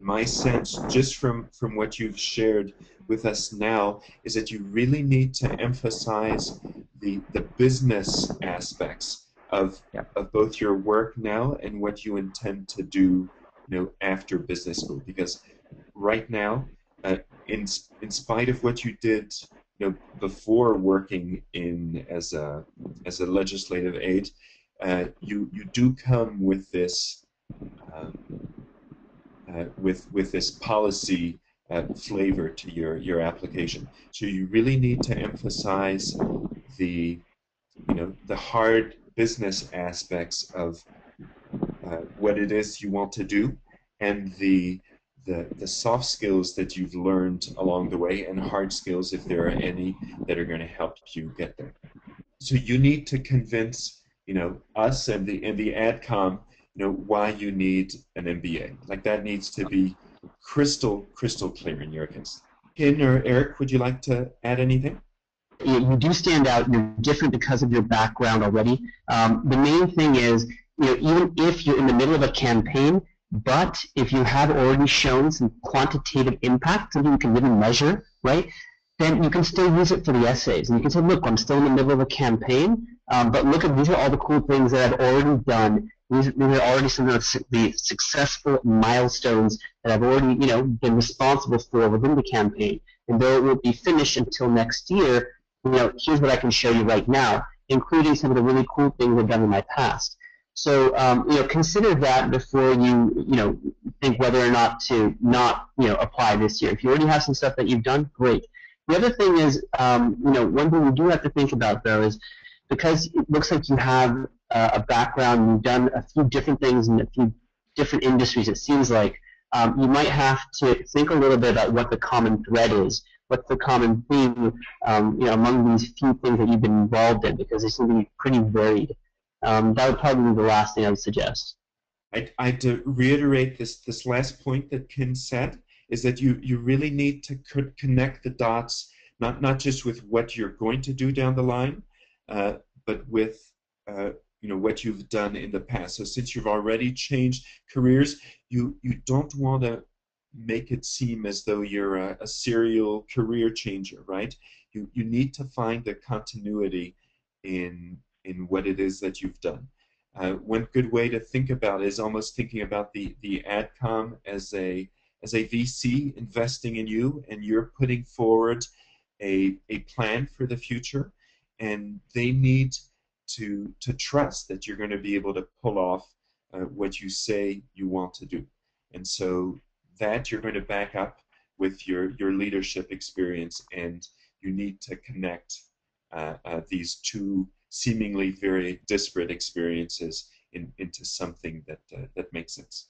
My sense, just from what you've shared with us now, is that you really need to emphasize the business aspects Yeah. of both your work now and what you intend to do, after business school. Because right now, uh, in spite of what you did, before working in as a legislative aide, you do come with this. Um, with this policy flavor to your application. So you really need to emphasize the the hard business aspects of what it is you want to do, and the soft skills that you've learned along the way, and hard skills if there are any that are going to help you get there. So you need to convince us and the adcom why you need an MBA. Like that needs to be crystal clear in your case. Ken or Eric, would you like to add anything? You do stand out. You're different because of your background already. The main thing is, even if you're in the middle of a campaign, but if you have already shown some quantitative impact, something you can really measure, right? Then you can still use it for the essays, and you can say, look, I'm still in the middle of a campaign, but look at these are all the cool things that I've already done. These are already some of the successful milestones that I've already, been responsible for within the campaign. And though it won't be finished until next year, here's what I can show you right now, including some of the really cool things I've done in my past. So, consider that before think whether or not to not, apply this year. If you already have some stuff that you've done, great. The other thing is, one thing you do have to think about, though, is because it looks like you have a background, you've done a few different things in a few different industries, it seems like, you might have to think a little bit about what the common thread is, what's the common theme, among these few things that you've been involved in, because they seem to be pretty varied. That would probably be the last thing I would suggest. I'd reiterate this last point that Ken said, is that you really need to connect the dots, not just with what you're going to do down the line, but with what you've done in the past. So since you've already changed careers, you don't want to make it seem as though you're a serial career changer, right? You need to find the continuity in what it is that you've done. One good way to think about it is almost thinking about the AdCom as a VC investing in you, and you're putting forward a plan for the future, and they need to trust that you're going to be able to pull off what you say you want to do. And so that you're going to back up with your leadership experience, and you need to connect these two seemingly very disparate experiences into something that makes sense.